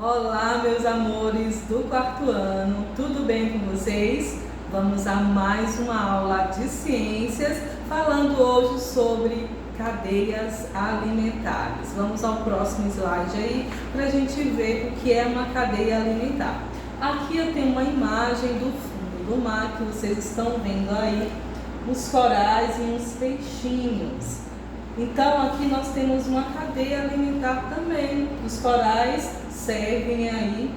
Olá, meus amores do quarto ano, tudo bem com vocês? Vamos a mais uma aula de ciências, falando hoje sobre cadeias alimentares. Vamos ao próximo slide aí, para a gente ver o que é uma cadeia alimentar. Aqui eu tenho uma imagem do fundo do mar, que vocês estão vendo aí, os corais e uns peixinhos. Então aqui nós temos uma cadeia alimentar também. Os corais servem aí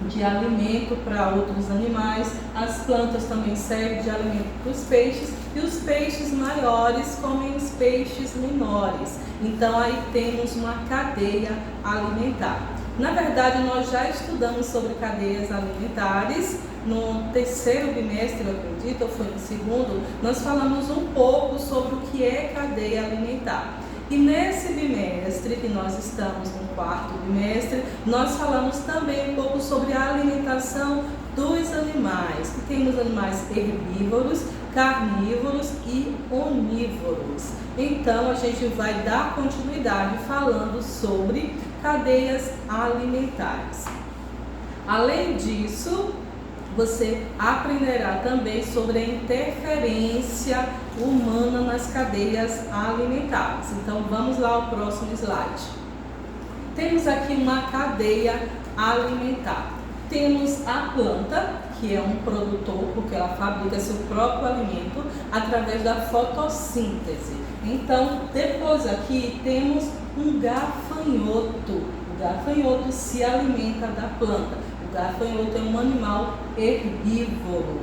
de alimento para outros animais, as plantas também servem de alimento para os peixes e os peixes maiores comem os peixes menores. Então aí temos uma cadeia alimentar. Na verdade, nós já estudamos sobre cadeias alimentares no terceiro bimestre, eu acredito, ou foi no segundo. Nós falamos um pouco sobre o que é cadeia alimentar. E nesse bimestre, que nós estamos no quarto bimestre, nós falamos também um pouco sobre a alimentação dos animais, que temos animais herbívoros, carnívoros e onívoros. Então a gente vai dar continuidade falando sobre cadeias alimentares. Além disso, você aprenderá também sobre a interferência humana nas cadeias alimentares. Então vamos lá ao próximo slide. Temos aqui uma cadeia alimentar. Temos a planta, que é um produtor, porque ela fabrica seu próprio alimento através da fotossíntese. Então, depois aqui temos um gafanhoto. O gafanhoto se alimenta da planta. O gafanhoto é um animal herbívoro.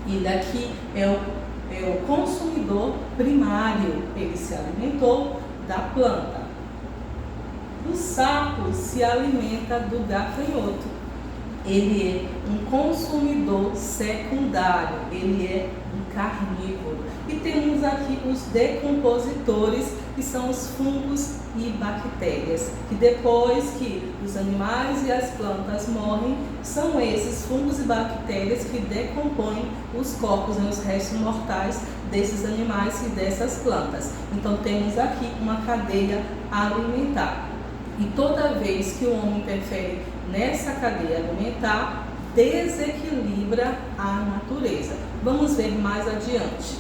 E daqui é o consumidor primário. Ele se alimentou da planta. O sapo se alimenta do gafanhoto. Ele é um consumidor secundário, ele é um carnívoro. E temos aqui os decompositores, que são os fungos e bactérias, que depois que os animais e as plantas morrem, são esses fungos e bactérias que decompõem os corpos, os restos mortais desses animais e dessas plantas. Então temos aqui uma cadeia alimentar. E toda vez que o homem interfere nessa cadeia alimentar, desequilibra a natureza. Vamos ver mais adiante.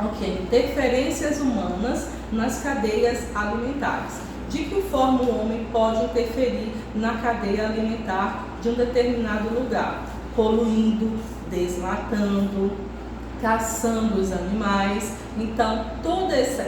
Ok, interferências humanas nas cadeias alimentares. De que forma o homem pode interferir na cadeia alimentar de um determinado lugar? Poluindo, desmatando, caçando os animais. Então, toda essa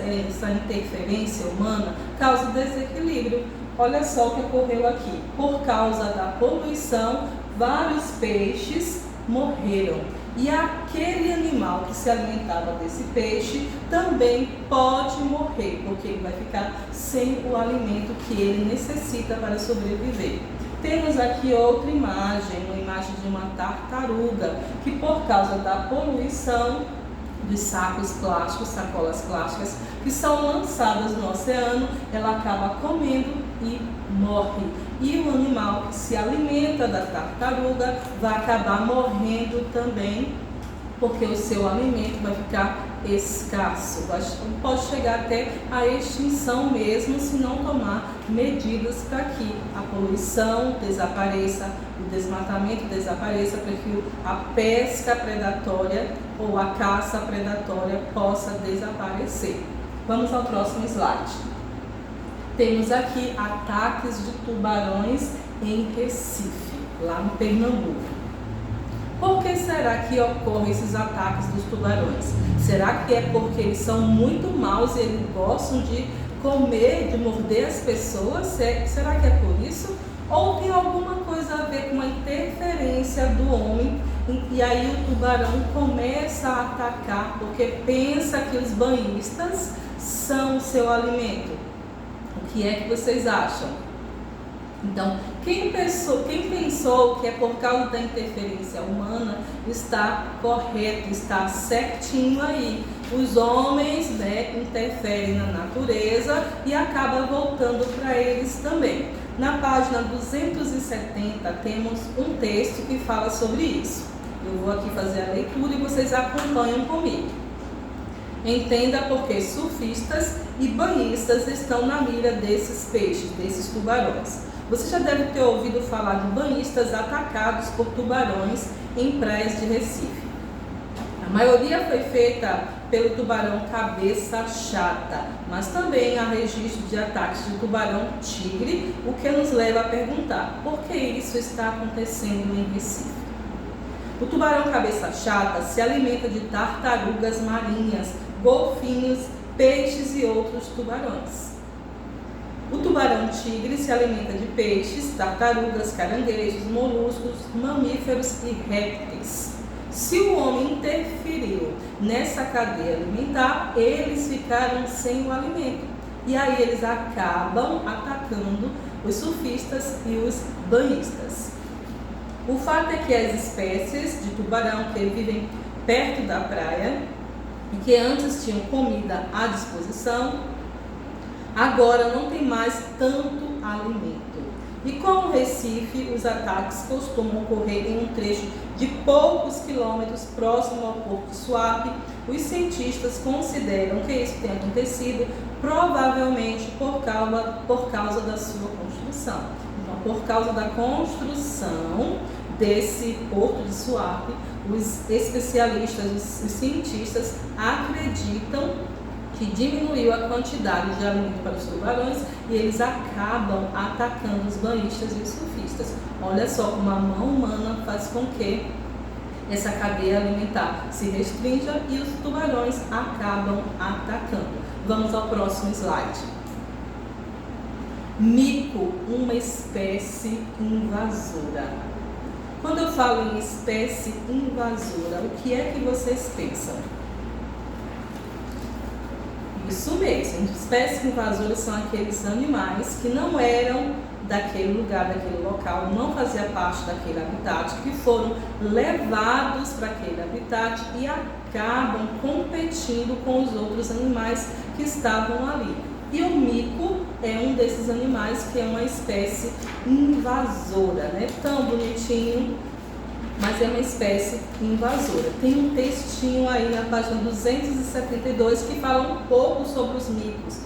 interferência humana causa desequilíbrio. Olha só o que ocorreu aqui. Por causa da poluição, vários peixes morreram. E aquele animal que se alimentava desse peixe também pode morrer, porque ele vai ficar sem o alimento que ele necessita para sobreviver. Temos aqui outra imagem, uma imagem de uma tartaruga, que por causa da poluição dos sacos plásticos, sacolas plásticas, que são lançadas no oceano, ela acaba comendo e morre. E o animal que se alimenta da tartaruga vai acabar morrendo também, porque o seu alimento vai ficar escasso, pode chegar até a extinção mesmo, se não tomar medidas para que a poluição desapareça, o desmatamento desapareça, para que a pesca predatória ou a caça predatória possa desaparecer. Vamos ao próximo slide. Temos aqui ataques de tubarões em Recife, lá no Pernambuco. Por que será que ocorrem esses ataques dos tubarões? Será que é porque eles são muito maus e eles gostam de comer, de morder as pessoas? Será que é por isso? Ou tem alguma coisa a ver com a interferência do homem e aí o tubarão começa a atacar porque pensa que os banhistas são o seu alimento? O que é que vocês acham? Então, quem pensou que é por causa da interferência humana, está correto, está certinho aí. Os homens, interferem na natureza e acaba voltando para eles também. Na página 270 temos um texto que fala sobre isso. Eu vou aqui fazer a leitura e vocês acompanham comigo. Entenda por que surfistas e banhistas estão na mira desses peixes, desses tubarões. Você já deve ter ouvido falar de banhistas atacados por tubarões em praias de Recife. A maioria foi feita pelo tubarão cabeça chata, mas também há registro de ataques de tubarão tigre, o que nos leva a perguntar: por que isso está acontecendo em Recife? O tubarão cabeça chata se alimenta de tartarugas marinhas, golfinhos, peixes e outros tubarões. O tubarão tigre se alimenta de peixes, tartarugas, caranguejos, moluscos, mamíferos e répteis. Se o homem interferiu nessa cadeia alimentar, eles ficaram sem o alimento. E aí eles acabam atacando os surfistas e os banhistas. O fato é que as espécies de tubarão que vivem perto da praia e que antes tinham comida à disposição, agora não tem mais tanto alimento. E com o Recife, os ataques costumam ocorrer em um trecho de poucos quilômetros próximo ao Porto de Suape. Os cientistas consideram que isso tenha acontecido provavelmente por causa da sua construção. Então, por causa da construção desse Porto de Suape, os especialistas, os cientistas acreditam que diminuiu a quantidade de alimento para os tubarões e eles acabam atacando os banhistas e os surfistas. Olha só como a mão humana faz com que essa cadeia alimentar se restrinja e os tubarões acabam atacando. Vamos ao próximo slide. Mico, uma espécie invasora. Quando eu falo em espécie invasora, o que é que vocês pensam? Isso mesmo, espécies invasoras são aqueles animais que não eram daquele lugar, daquele local, não faziam parte daquele habitat, que foram levados para aquele habitat e acabam competindo com os outros animais que estavam ali. E o mico é um desses animais que é uma espécie invasora, né? Tão bonitinho, mas é uma espécie invasora. Tem um textinho aí na página 272 que fala um pouco sobre os micos.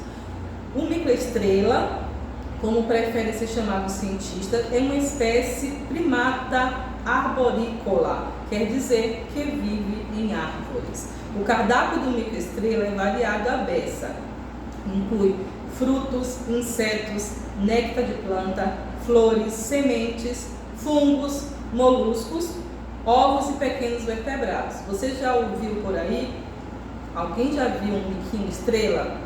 O mico-estrela, como prefere ser chamado o cientista, é uma espécie primata arborícola, quer dizer que vive em árvores. O cardápio do mico-estrela é variado à beça. Inclui frutos, insetos, néctar de planta, flores, sementes, fungos, moluscos, ovos e pequenos vertebrados. Você já ouviu por aí? Alguém já viu um miquinho estrela?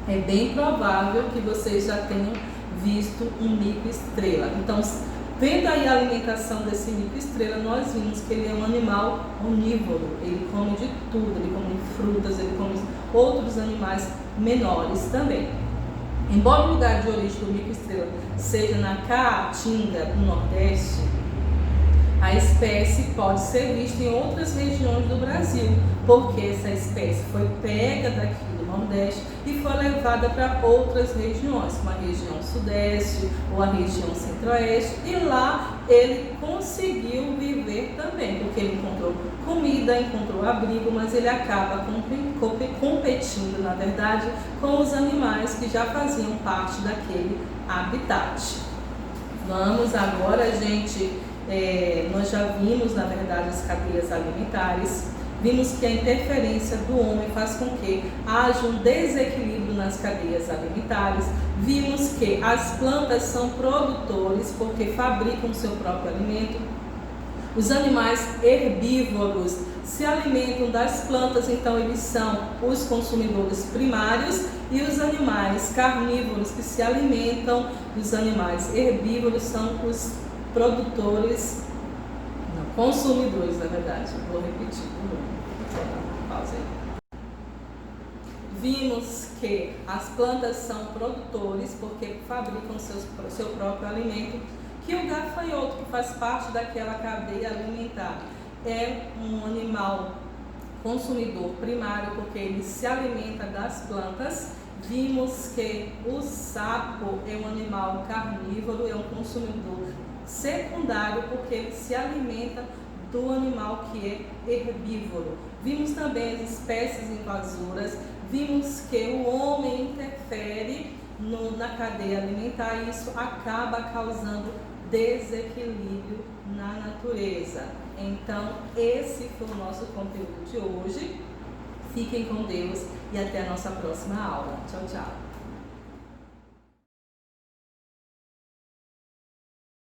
É bem provável que vocês já tenham visto um mico estrela. Então, vendo aí a alimentação desse mico estrela, nós vimos que ele é um animal onívoro. Ele come de tudo, ele come frutas, ele come outros animais menores também. Embora o lugar de origem do mico estrela seja na Caatinga, no Nordeste, a espécie pode ser vista em outras regiões do Brasil, porque essa espécie foi pega daqui do Nordeste e foi levada para outras regiões, como a região Sudeste ou a região Centro-Oeste, e lá ele conseguiu viver também, porque ele encontrou comida, encontrou abrigo, mas ele acaba competindo, na verdade, com os animais que já faziam parte daquele habitat. Vamos agora, gente... nós já vimos, na verdade, as cadeias alimentares, vimos que a interferência do homem faz com que haja um desequilíbrio nas cadeias alimentares, vimos que as plantas são produtores porque fabricam seu próprio alimento, os animais herbívoros se alimentam das plantas, então eles são os consumidores primários, e os animais carnívoros que se alimentam dos animais herbívoros são os produtores, não, consumidores, na verdade. Vou repetir, pausa aí. Vimos que as plantas são produtores porque fabricam seu próprio alimento, que o gafanhoto, que faz parte daquela cadeia alimentar, é um animal consumidor primário porque ele se alimenta das plantas. Vimos que o sapo é um animal carnívoro, é um consumidor secundário porque ele se alimenta do animal que é herbívoro. Vimos também as espécies invasoras, vimos que o homem interfere na cadeia alimentar, e isso acaba causando desequilíbrio na natureza. Então, esse foi o nosso conteúdo de hoje. Fiquem com Deus e até a nossa próxima aula. Tchau, tchau.